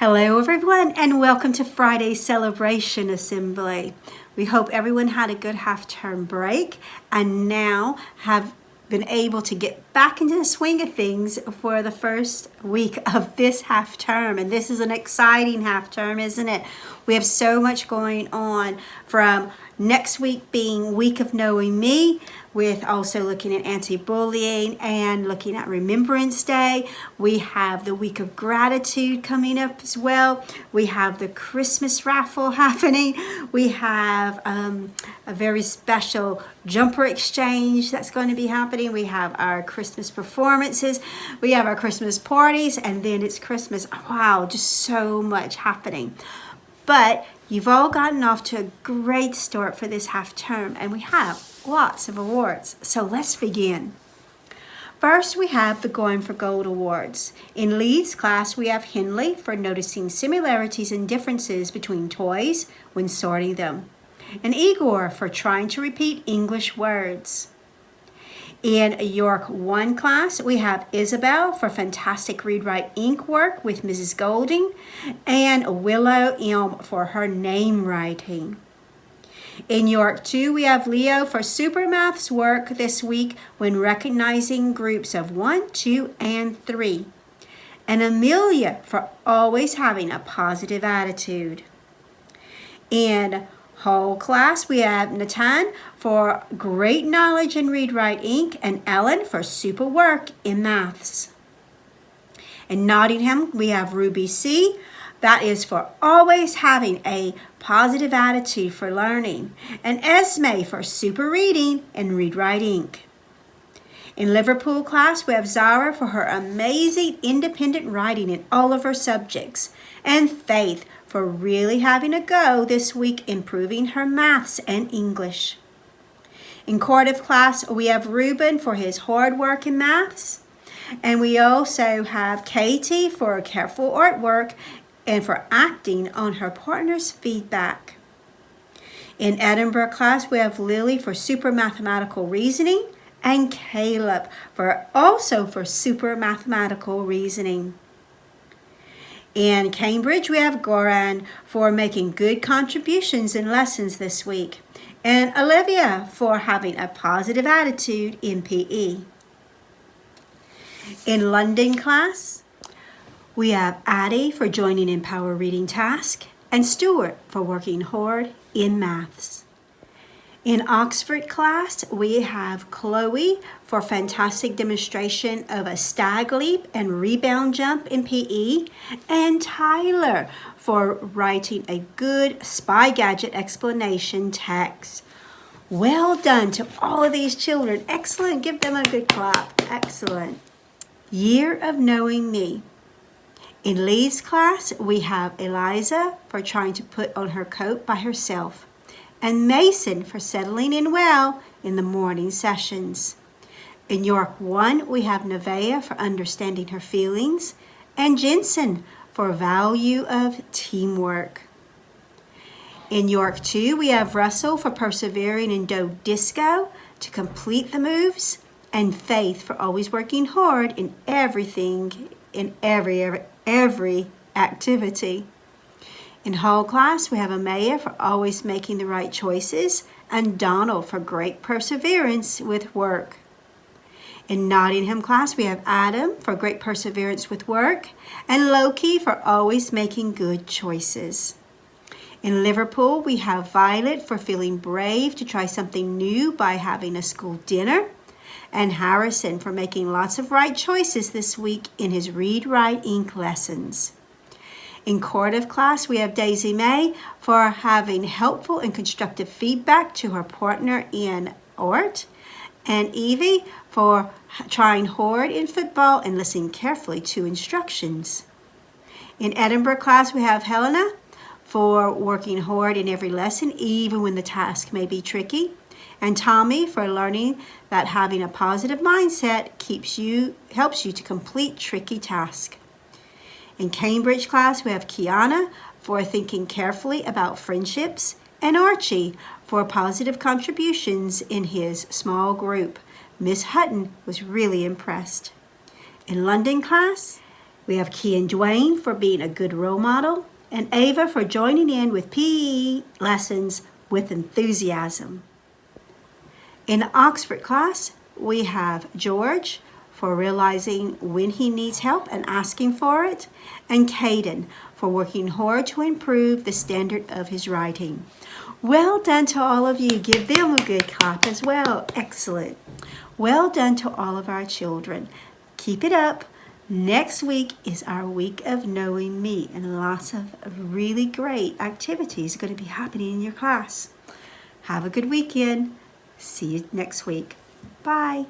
Hello everyone and welcome to Friday's Celebration Assembly. We hope everyone had a good half-term break and now have been able to get back into the swing of things for the first week of this half term. And this is an exciting half term, isn't it? We have so much going on, from next week being Week of Knowing Me, with also looking at anti-bullying and looking at Remembrance Day. We have the Week of Gratitude coming up as well. We have the Christmas raffle happening. We have a very special jumper exchange that's going to be happening. We have our Christmas performances. We have our Christmas parties, and then it's Christmas. Wow, just so much happening. But you've all gotten off to a great start for this half term, and we have lots of awards. So let's begin. First, we have the Going for Gold Awards. In Lee's class, we have Henley for noticing similarities and differences between toys when sorting them, and Igor for trying to repeat English words. In York 1 class, we have Isabel for fantastic read-write ink work with Mrs. Golding, and Willow M for her name writing. In York 2, we have Leo for super maths work this week when recognizing groups of 1, 2, and 3. And Amelia for always having a positive attitude. In whole class, we have Natan for great knowledge in read-write ink, and Ellen for super work in maths. In Nottingham, we have Ruby C. That is for always having a positive attitude for learning, and Esme for super reading and read-write ink. In Liverpool class, we have Zara for her amazing independent writing in all of her subjects, and Faith for really having a go this week improving her maths and English. In Cardiff class, we have Ruben for his hard work in maths, and we also have Katie for careful artwork and for acting on her partner's feedback. In Edinburgh class, we have Lily for super mathematical reasoning, and Caleb for super mathematical reasoning. In Cambridge, we have Goran for making good contributions in lessons this week, and Olivia for having a positive attitude in PE. In London class, we have Addie for joining in Power Reading Task, and Stuart for working hard in maths. In Oxford class, we have Chloe for fantastic demonstration of a stag leap and rebound jump in PE, and Tyler for writing a good Spy Gadget explanation text. Well done to all of these children. Excellent. Give them a good clap. Excellent. Year of Knowing Me. In Lee's class, we have Eliza for trying to put on her coat by herself, and Mason for settling in well in the morning sessions. In York 1, we have Nevaeh for understanding her feelings, and Jensen for value of teamwork. In York 2, we have Russell for persevering in Do Disco to complete the moves, and Faith for always working hard in everything, in every activity. In whole class, we have Amaya for always making the right choices, and Donald for great perseverance with work. In Nottingham class, we have Adam for great perseverance with work, and Loki for always making good choices. In Liverpool, we have Violet for feeling brave to try something new by having a school dinner, and Harrison for making lots of right choices this week in his read-write ink lessons. In Cardiff class, we have Daisy May for having helpful and constructive feedback to her partner in art, and Evie for trying hard in football and listening carefully to instructions. In Edinburgh class, we have Helena for working hard in every lesson, even when the task may be tricky, and Tommy for learning that having a positive mindset helps you to complete tricky tasks. In Cambridge class, we have Kiana for thinking carefully about friendships, and Archie for positive contributions in his small group. Miss Hutton was really impressed. In London class, We have Key and Dwayne for being a good role model, and Ava for joining in with PE lessons with enthusiasm. In the Oxford class, we have George for realizing when he needs help and asking for it, and Caden for working hard to improve the standard of his writing. Well done to all of you. Give them a good clap as well. Excellent. Well done to all of our children. Keep it up. Next week is our week of Knowing Me, and lots of really great activities are going to be happening in your class. Have a good weekend. See you next week. Bye.